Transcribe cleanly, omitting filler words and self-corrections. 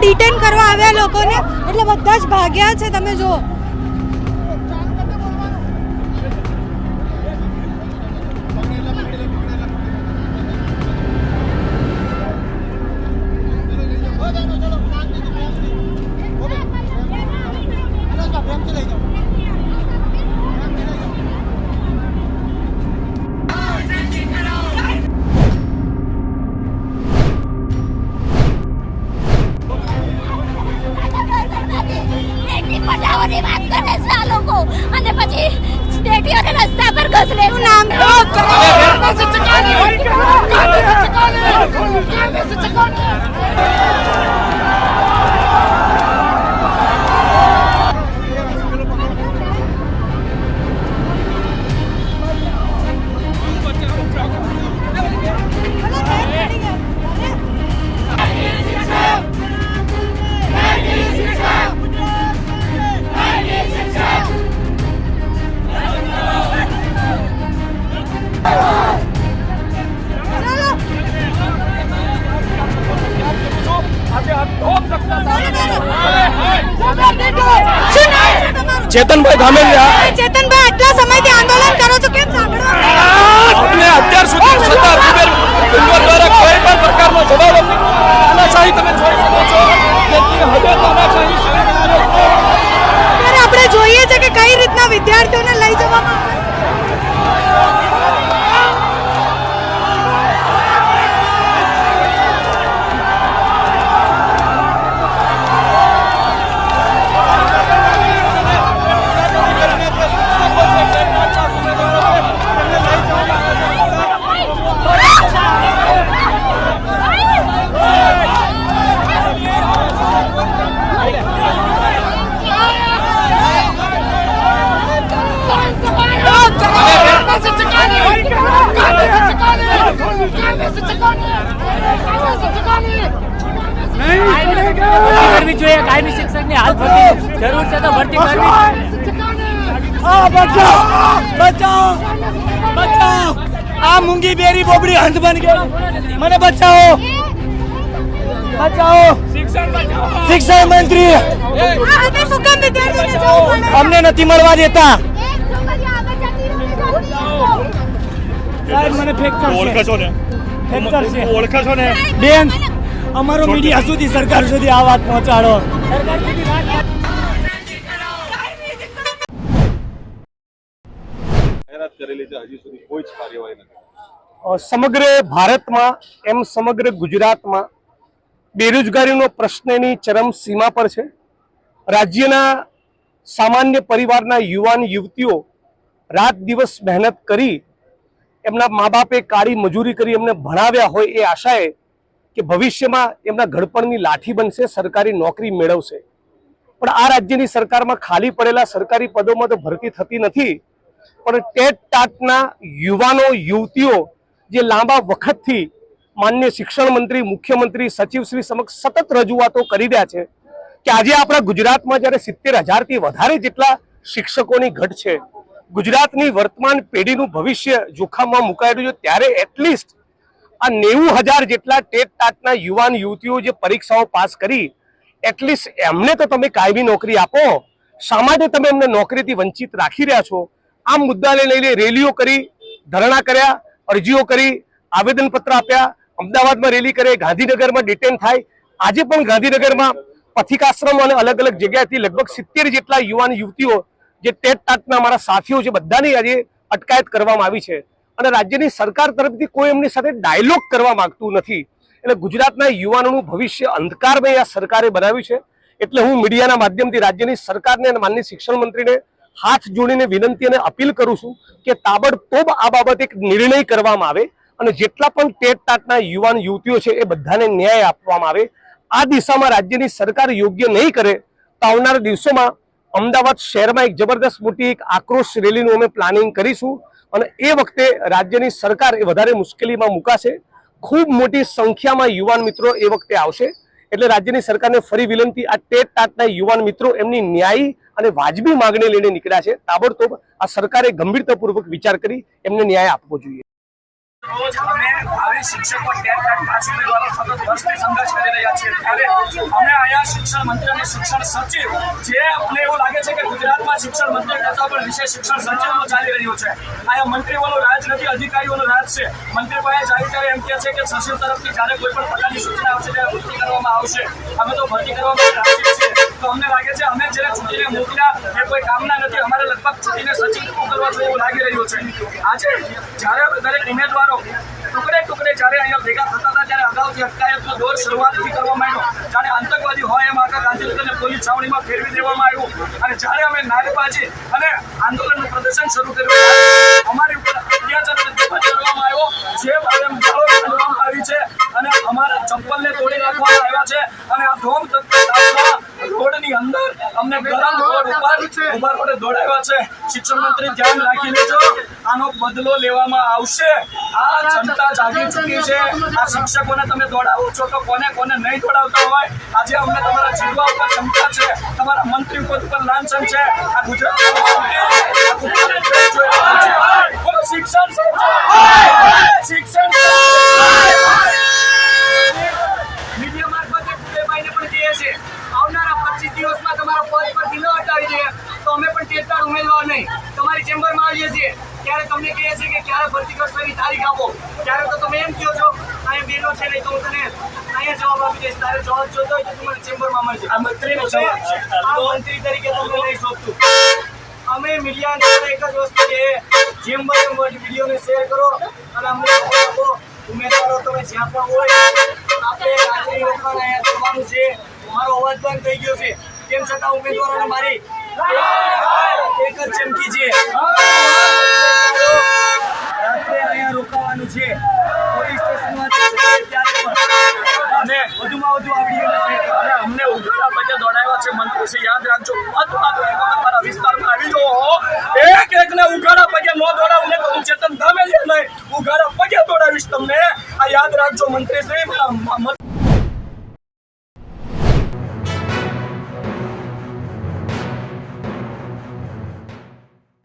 Detain કરવા આવ્યા લોકોને, એટલે બધા જ ભાગ્યા છે. તમે જુઓ, રસ્તા પર ઘસલે નામ ચેતનભાઈ ધામેલિયા, ચેતનભાઈ આટલા સમયથી આંદોલન કરો છો, કેમ સાંભળવા? આપને અત્યાર સુધી સરદાર કુંવર દ્વારા કોઈ પણ પ્રકારનો જવાબ તાનાશાહી તમે જોઈ શકો છો. હવે તાનાશાહી ત્યારે આપણે જોઈએ છે કે કઈ રીતના વિદ્યાર્થીઓને લઈ જવામાં આવે. કરવી જોઈએ. કાયમી શિક્ષકની હાલ ભરતી જરૂર છે તો ભરતી કરવી. આ મૂંગી બેરી બોબડી હંસ બન ગઈ. મને બચાવો, બચાવો. શિક્ષણ મંત્રી અમને નથી મળવા દેતા. મને ઓળખો છો ને બેન, અમારો મીડિયા સુધી, સરકાર સુધી આ વાત પહોંચાડો. સમગ્ર ભારતમાં એમ સમગ્ર ગુજરાતમાં બેરોજગારીનો પ્રશ્નની ચરમ સીમા પર છે. રાજ્યના સામાન્ય પરિવારના યુવાન યુવતીઓ રાત દિવસ મહેનત કરી, એમના મા બાપે કાળી મજૂરી કરી એમને ભણાવ્યા હોય એ આશાએ કે ભવિષ્યમાં એમના ઘડપણની લાઠી બનશે, સરકારી નોકરી મેળવશે. પણ આ રાજ્યની સરકારમાં ખાલી પડેલા સરકારી પદોમાં તો ભરતી થતી નથી, પણ ટેટ ટાટના યુવાનો યુવતીઓ જે લાંબા વખતથી માન્ય શિક્ષણ મંત્રી, મુખ્યમંત્રી, સચિવશ્રી સમક્ષ સતત રજૂઆતો કરી રહ્યા છે કે આજે આપણા ગુજરાતમાં જ્યારે 70,000થી વધારે જેટલા શિક્ષકોની ઘટ છે, ગુજરાતની વર્તમાન પેઢીનું ભવિષ્ય જોખમમાં મુકાયેલું છે, ત્યારે એટલીસ્ટ આ 90,000 જેટલા ટેટ ટાટના યુવાન યુવતીઓ જે પરીક્ષાઓ પાસ કરી, એટલીસ્ટ એમને તો તમે કાયમી નોકરી આપો. શા માટે તમે એમને નોકરીથી વંચિત રાખી રહ્યા છો? આ મુદ્દાને લઈને રેલીઓ કરી, ધરણા કર્યા, અરજીઓ કરી, આવેદનપત્ર આપ્યા, અમદાવાદમાં રેલી કરે, ગાંધીનગરમાં ડિટેન થાય. આજે પણ ગાંધીનગરમાં પથિકાશ્રમ અને અલગ અલગ જગ્યાએથી લગભગ 70 જેટલા યુવાન યુવતીઓ જે ટેટ ટાટના અમારા સાથીઓ છે, બધાની આજે અટકાયત કરવામાં આવી છે. અને રાજ્યની સરકાર તરફથી કોઈ એમની સાથે ડાયલોગ કરવા માંગતું નથી. એટલે ગુજરાતના યુવાનોનું ભવિષ્ય અંધકારમય આ સરકારે બનાવ્યું છે. એટલે હું મીડિયાના માધ્યમથી રાજ્યની સરકારને અને માનનીય શિક્ષણ મંત્રીને હાથ જોડીને વિનંતી અને અપીલ કરું છું કે તાબડતોબ આ બાબતે એક નિર્ણય કરવામાં આવે અને જેટલા પણ ટેટ ટાટના યુવાન યુવતીઓ છે એ બધાને ન્યાય આપવામાં આવે. આ દિશામાં રાજ્યની સરકાર યોગ્ય નહીં કરે તો આવનારા દિવસોમાં અમદાવાદ શહેરમાં એક જબરદસ્ત મોટી એક આક્રોશ રેલીનું અમે પ્લાનિંગ કરીશું અને એ વખતે રાજ્યની સરકાર એ વધારે મુશ્કેલીમાં મુકાશે. ખૂબ મોટી સંખ્યામાં યુવાન મિત્રો એ વખતે આવશે. એટલે રાજ્યની સરકારને ફરી વિનંતી, આ ટેટ ટાટના યુવાન મિત્રો એમની ન્યાયી અને વાજબી માંગણી લઈને નીકળ્યા છે. તાબડતોબ આ સરકારે ગંભીરતાપૂર્વક વિચાર કરી એમને ન્યાય આપવો જોઈએ. રોજ અમે આવી શિક્ષકો ટેટ પાસ ઉમેદવારો સતત વર્ષથી સંઘર્ષ કરી રહ્યા છીએ ત્યારે અમે અહીંયા શિક્ષણ મંત્રી અને શિક્ષણ સચિવ જે અમને એવું લાગે છે કે ગુજરાતમાં શિક્ષણ મંત્રી કરતા પણ વિશેષ શિક્ષણ સચિવનો ચાલી રહ્યું છે. અહીંયા મંત્રીઓનું રાજ નથી, અધિકારીઓનું રાજ છે. મંત્રી પાસે જાય ત્યારે એમ કહે છે કે સચિવ તરફથી જ્યારે કોઈ પણ પ્રકારની સૂચના આવશે ત્યારે ભરતી કરવામાં આવશે. અમે તો ભરતી કરવામાં રાજી છીએ. તો અમને લાગે છે અમે જ્યારે ચૂંટીને મોકલ્યા એ કોઈ કામના નથી. અમારે લગભગ ચૂંટીને સચિવ મોકલવા જોઈએ એવું લાગી રહ્યું છે. આજે જ્યારે દરેક ઉમેદવારો ટુકડે જ્યારે અહીંયા ભેગા થતા હતા ત્યારે અગાઉથી અટકાયતનો દોર શરૂઆતથી કરવામાં આવ્યો. જાણે આતંકવાદી હોય એમ આખા ગાંધીનગરને પોલીસ છાવણીમાં ફેરવી દેવામાં આવ્યું. અને જ્યારે અમે નારેબાજી અને આંદોલનનું પ્રદર્શન શરૂ કર્યું અમારી ઉપર અત્યાચાર અને દબાણ કરવામાં આવ્યો. જે ગાળો કાઢવામાં આવી છે અને અમારા ચપ્પલને તોડી નાખવામાં આવ્યા છે. અને આ ધોમ તત્વ રોડની અંદર અમને ગરમ રોડ ઉપર ઉભા રોડે દોડાવ્યા છે. શિક્ષણ મંત્રી ધ્યાન રાખી લેજો, આનો બદલો લેવામાં આવશે. આ જનતા જાગી ચૂકી છે. આ શિક્ષકોને તમે દોડાવો છો તો કોને નહીં દોડાવતા હોય. આજે અમને તમારા જીવવા ઉપર ક્ષમતા છે, તમારા મંત્રી પદ ઉપર લાંછન છે. આ ગુજરાત શિક્ષણ શિક્ષણ મીડિયા મારફતે પુલેભાઈને પણ કહીએ છીએ આવનારા 25 દિવસમાં તમારા પદ પરથી ન હટાવી દે તો અમે પણ ટેટદાર ઉમેદવાર નહીં તમારી ચેમ્બરમાં આવીએ છીએ. ત્યારે તમને કહીએ છીએ કે ક્યારે ભરતી કરશો એની તારીખ આપો. ત્યારે તો તમે એમ કહો છો અહીંયા બેનો છે નહીં તો હું તને અહીંયા જવાબ આપી દઈશ. તારે જવાબ જોતો હોય તો તું મને ચેમ્બરમાં મળશે. આ મંત્રીનો જવાબ છે. આ મંત્રી તરીકે તમને નહીં સોંપતું. અમે મીડિયાને એક જ વસ્તુ છે, જેમ બને એમ વિડીયોને શેર કરો અને અમને આપો. ઉમેદવારો તમે જ્યાં પણ હોય આપણે રાત્રિ રોકાણ અહીંયા કરવાનું છે. મારો અવાજ બંધ થઈ ગયો છે તેમ છતાં ઉમેદવારોને મારી એક જ ચમકી છે. રાત્રે અહીંયા રોકાવાનું છે પોલીસ સ્ટેશનમાં અને વધુમાં વધુ આ વિડીયોને અને અમને ઉઘાડા પગે દોડાવ્યા છે. મંત્રી છે યાદ રાખજો, તમારા વિસ્તારમાં આવી જો એકને ઉઘાડા પગે ન દોડાવું ને તો હું ચેતન ધામે નહીં ઉઘાડા પગે દોડાવીશ તમને. આ યાદ રાખજો મંત્રી શ્રી.